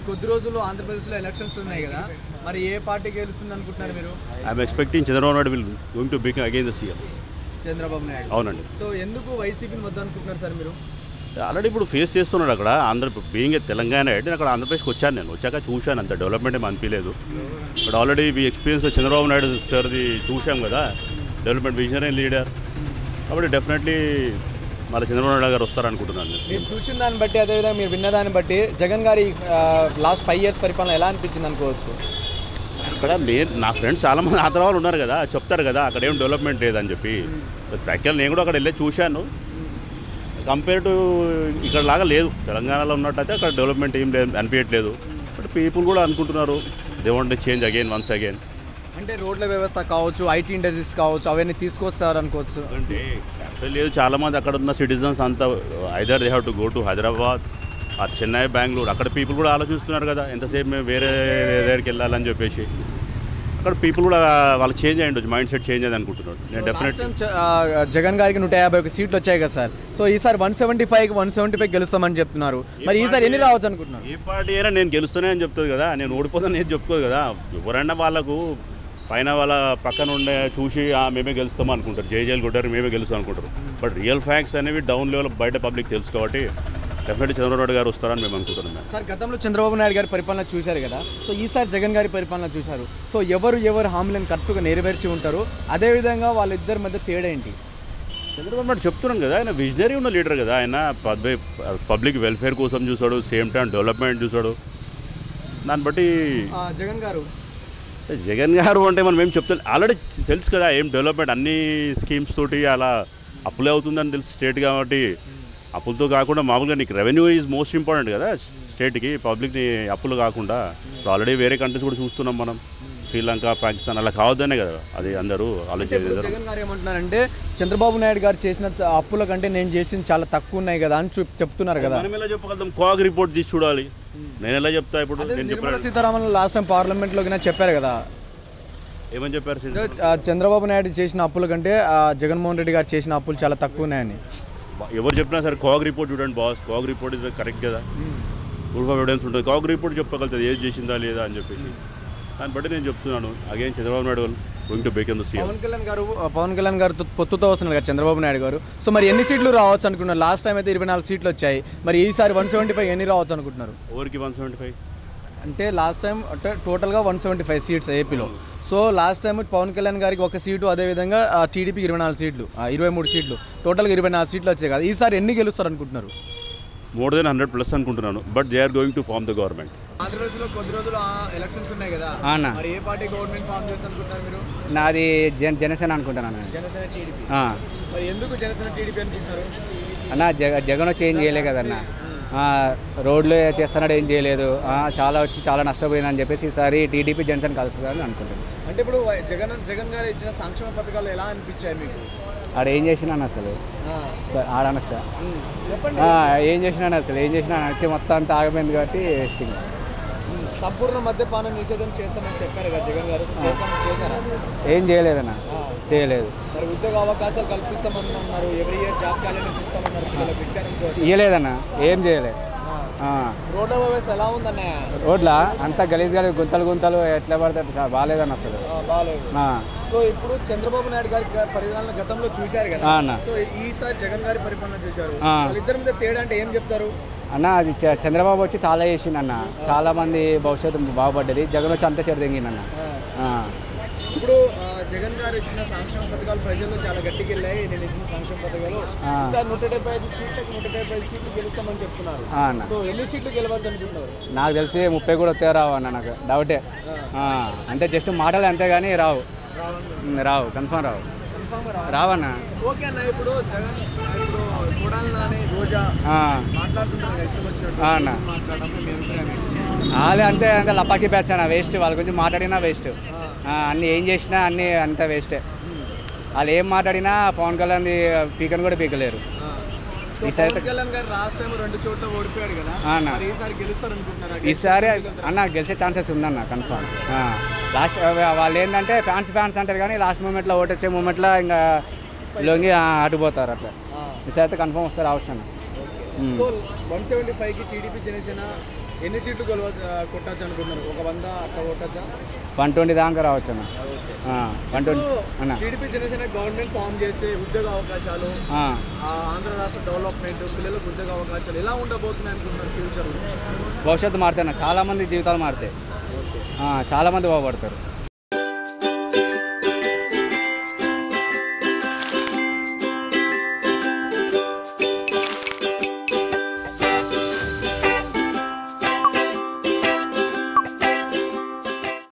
కొద్ది రోజుల్లో ఆంధ్రప్రదేశ్లో ఎలక్షన్స్ ఉన్నాయి కదా, మరి ఏ పార్టీ గెలుస్తుంది అనుకుంటున్నారు మీరు? I'm expecting Chandrababu Naidu will going to become again the CM. Chandrababu Naidu. అవునండి. సో ఎందుకు వైసీపీని వద్ద అనుకుంటున్నారు సార్ మీరు? ఆల్రెడీ ఇప్పుడు ఫేస్ చేస్తున్నాడు అక్కడ బీయింగ్ తెలంగాణ నేను అక్కడ ఆంధ్రప్రదేశ్కి వచ్చాను, నేను వచ్చాక చూశాను, అంత డెవలప్మెంట్ ఏమి అనిపించలేదు. But already we experience Chandrababu Naidu సార్ది చూసాం కదా, డెవలప్మెంట్ విజనరీ లీడర్. కాబట్టి డెఫినెట్లీ మళ్ళీ చంద్రబాబు నాయుడు గారు వస్తారనుకుంటున్నాను. మీరు చూసిన దాన్ని బట్టి, అదేవిధంగా మీరు విన్న దాన్ని బట్టి జగన్ గారి లాస్ట్ 5 years పరిపాలన ఎలా అనిపించింది అనుకోవచ్చు? అక్కడ నా ఫ్రెండ్స్ చాలామంది ఆంధ్ర వాళ్ళు ఉన్నారు కదా, చెప్తారు కదా అక్కడ ఏం డెవలప్మెంట్ లేదని చెప్పి. ప్రాక్టికల్ నేను కూడా అక్కడ వెళ్ళి చూశాను. కంపేర్ టు ఇక్కడ లాగా లేదు, తెలంగాణలో ఉన్నట్టయితే అక్కడ డెవలప్మెంట్ ఏం లేదు అనిపించట్లేదు. బట్ పీపుల్ కూడా అనుకుంటున్నారు they want change again once again. అంటే రోడ్ల వ్యవస్థ కావచ్చు, ఐటీ ఇండస్ట్రీస్ కావచ్చు, అవన్నీ తీసుకొస్తారు అనుకోవచ్చు. అంటే లేదు, చాలామంది అక్కడ ఉన్న సిటిజన్స్ అంతా either they have to go to Hyderabad or Chennai, Bengaluru. అక్కడ పీపుల్ కూడా ఆలోచిస్తున్నారు కదా ఎంతసేపు మేము వేరే దగ్గరికి వెళ్ళాలని చెప్పేసి. అక్కడ పీపుల్ కూడా వాళ్ళు చేంజ్ అయ్యిండొచ్చు, మైండ్ సెట్ చేంజ్ అయ్యింది అనుకుంటున్నాడు. నేను డెఫినెట్లీ జగన్ గారికి 151 సీట్లు వచ్చాయి కదా సార్. సో ఈసారి 175 గెలుస్తామని చెప్తున్నారు. మరి ఈసారి ఎన్ని రావచ్చు అనుకుంటున్నారు? ఏ పార్టీ అయినా నేను గెలుస్తానే అని చెప్తుంది కదా, నేను ఓడిపోతాను నేను చెప్పుకోదు కదా. ఎవరైనా వాళ్ళకు పైన వాళ్ళ పక్కన ఉండే చూసి మేమే గెలుస్తాం అనుకుంటారు, జైలు కొట్టారు మేమే గెలుస్తాం అనుకుంటారు. బట్ రియల్ ఫ్యాక్ట్స్ అనేవి డౌన్ లెవెల్ బయట పబ్లిక్ తెలుసు కాబట్టి డెఫినెట్లీ చంద్రబాబు నాయుడు గారు వస్తారని మేము అనుకుంటున్నాం. సార్ గతంలో చంద్రబాబు నాయుడు గారి పరిపాలన చూశారు కదా, సో ఈసారి జగన్ గారి పరిపాలన చూశారు. సో ఎవరు హామీలను కరెక్ట్గా నెరవేర్చి ఉంటారు, అదేవిధంగా వాళ్ళిద్దరి మధ్య తేడా ఏంటి? చంద్రబాబు నాయుడు చెప్తున్నాను కదా, ఆయన విజనరీ ఉన్న లీడర్ కదా. ఆయన పబ్లిక్ వెల్ఫేర్ కోసం చూశాడు, సేమ్ టైం డెవలప్మెంట్ చూశాడు. దాన్ని బట్టి జగన్ గారు అంటే మనం ఏం చెప్తాం, ఆల్రెడీ తెలుసు కదా ఏం డెవలప్మెంట్ అన్ని స్కీమ్స్ తోటి అలా అప్పులే అవుతుందని తెలుసు స్టేట్. కాబట్టి అప్పులతో కాకుండా మామూలుగా నీకు రెవెన్యూ ఈజ్ మోస్ట్ ఇంపార్టెంట్ కదా స్టేట్కి, పబ్లిక్ని అప్పులు కాకుండా. ఆల్రెడీ వేరే కంట్రీస్ కూడా చూస్తున్నాం మనం, శ్రీలంక, పాకిస్తాన్ అలా కావద్దనే కదా అది అందరూ ఆలోచించారు. జగన్ గారు ఏమంటున్నారంటే చంద్రబాబు నాయుడు గారు చేసిన అప్పుల కంటే నేను చేసింది చాలా తక్కువ ఉన్నాయి కదా అని చెప్తున్నారు కదా. మనం ఎలా చెప్పగలుగుతాం? కాగ్ రిపోర్ట్ తీసి చూడాలి, నేను ఎలా చెప్తా? ఇప్పుడు నిర్మలా సీతారామన్ లాస్ట్ టైం పార్లమెంట్లోకి చెప్పారు కదా, ఏమని చెప్పారు? చంద్రబాబు నాయుడు చేసిన అప్పుల కంటే జగన్మోహన్ రెడ్డి గారు చేసిన అప్పులు చాలా తక్కువ ఉన్నాయని. ఎవరు చెప్పినా సరే కాగ్ రిపోర్ట్ చూడండి boss, CAG report is correct కదా, ప్రూఫ్ ఆఫ్ ఎవిడెన్స్ ఉంటుంది. కాగ్ రిపోర్ట్ చెప్పగలుగుతుంది ఏది చేసిందా లేదా అని చెప్పేసి. దాన్ని బట్టి నేను చెప్తున్నాను again Chandrababu Naidu going to become the CM. Pawan Kalyan garu పొత్తుతో వస్తున్నారు కదా చంద్రబాబు నాయుడు గారు. సో మరి ఎన్ని సీట్లు రావచ్చు అనుకుంటున్నారు? లాస్ట్ టైం అయితే 24 సీట్లు వచ్చాయి, మరి ఈసారి 175 ఎన్ని రావచ్చు అనుకుంటున్నారు? ఎవరికి 175 అంటే లాస్ట్ టైం అంటే టోటల్గా 175 సీట్స్ ఏపీలో. So last time Pawan Kalyan గారికి 1 సీటు, అదేవిధంగా టీడీపీకి 24 సీట్లు, 23 సీట్లు, టోటల్గా 24 సీట్లు వచ్చాయి కదా. ఈసారి ఎన్ని గెలుస్తారు అనుకుంటున్నారు? మోర్ దెన్ 100+ అనుకుంటున్నాను. But they are going to form the government. ఆంధ్రప్రదేశ్లో కొద్ది రోజులు ఎలక్షన్స్ ఉన్నాయి కదా, మరి ఏ పార్టీ గవర్నమెంట్ ఫార్మ్ చేస్తారు అనుకుంటున్నారు మీరు? నాది జనసేన అనుకుంటున్నాను. జనసేన టీడీపీ. మరి ఎందుకు జనసేన టీడీపీ అనుకుంటున్నారు? అన్న జగన్ వచ్చి ఏం చేయలేదు కదన్న, రోడ్లు చేస్తున్నాడు ఏం చేయలేదు, చాలా నష్టపోయిందని చెప్పేసి ఈసారి టీడీపీ జనసేన కలుస్తుందని అనుకుంటున్నాను. అంటే ఇప్పుడు జగన్ గారు ఇచ్చిన సంక్షేమ పథకాలు ఎలా అనిపించాయి మీకు? ఆడ ఏం చేసినాను అసలు ఆడనొచ్చా ఏం చేసినాను వచ్చి మొత్తం అంతా ఆగిపోయింది కాబట్టి సంపూర్ణ మద్యపానం నిషేధం చేస్తామని చెప్పారు కదా జగన్ గారు, చేశారా? ఏం చేయలేదన్న, చేయలేదు. మరి ఉద్యోగ అవకాశాలు కల్పిస్తామన్నారు, ఎవ్రీ ఇయర్ జాబ్ క్యాలెండర్స్ ఇస్తామన్నారు, ఇవ్వలేదన్న, ఏం చేయలేదు. రోడ్ల వ్యవస్థ ఎలా ఉందన్నయ్య? రోడ్ల అంతా గలీజ్ గుంతలు ఎట్లా పడతాయి, బాగాలేదన్న అసలు బాగాలేదు. సో ఇప్పుడు చంద్రబాబు నాయుడు గారి పరిపాలన గతంలో చూశారు కదా, సో ఈసారి జగన్ గారి పరిపాలన చూశారు, వాళ్ళిద్దరి మీద తేడా అంటే ఏం చెప్తారు? అన్న అది చంద్రబాబు వచ్చి చాలా చేసిండు అన్న, చాలా మంది భవిష్యత్తు బాగుపడ్డది. జగన్ వచ్చి అంతా చెడదెంగిందన్న. ఇప్పుడు జగన్ గారు ఇచ్చిన సంక్షేమ పథకాలు ప్రజల్లో చాలా గట్టికి వెళ్ళాయి. నేను ఇచ్చిన సంక్షేమ పథకాలు 175 సీట్లకు 175 సీట్లు గెలుస్తామని చెప్తున్నారు. సో ఎన్ని సీట్లు గెలవచ్చు అనుకుంటున్నారు? నాకు తెలిసి 30 కూడా వస్తే రావు అన్న, నాకు డౌటే. అంటే జస్ట్ మాటలు అంతేగాని రావు, కన్ఫర్మ్ రావన్న. ఓకే అన్న, ఇప్పుడు జగన్ రోజా మాట్లాడుతున్నారు ఇష్టం వచ్చినట్టు వాళ్ళే అంతే లపాకి బ్యాచ్ అన్న, వేస్ట్. వాళ్ళ గురించి మాట్లాడినా వేస్ట్, అన్నీ ఏం చేసినా అన్నీ అంతా వేస్టే. వాళ్ళు ఏం మాట్లాడినా పవన్ కళ్యాణ్ పీకని కూడా పీకలేరు. ఈసారి అన్న గెలిచే ఛాన్సెస్ ఉందన్న కన్ఫర్మ్. లాస్ట్ వాళ్ళు ఏంటంటే ఫ్యాన్స్ అంటారు కానీ లాస్ట్ మూమెంట్లో ఓటు వచ్చే మూమెంట్లో ఇంకా లొంగి అటుపోతారు. అట్లా ఈసారి అయితే కన్ఫర్మ్ వస్తే రావచ్చు అన్న. 175కి టీడీపీ జనసేన ఎన్ని సీట్లు కొట్టచ్చు అనుకుంటున్నారు? ఒక 100 అట్లా కొట్టచ్చా? 120 దాకా రావచ్చు అన్న. 120 అన్న. టీడీపీ జనసేన గవర్నమెంట్ ఫామ్ చేస్తే ఉద్యోగ అవకాశాలు, ఆంధ్ర రాష్ట్ర డెవలప్మెంట్, పిల్లలకు ఉద్యోగ అవకాశాలు ఎలా ఉండబోతున్నాయి అనుకుంటున్నారు ఫ్యూచర్లో? భవిష్యత్తు మారుతాయి అన్న, చాలామంది జీవితాలు మారుతాయి, చాలామంది బాగుపడతారు.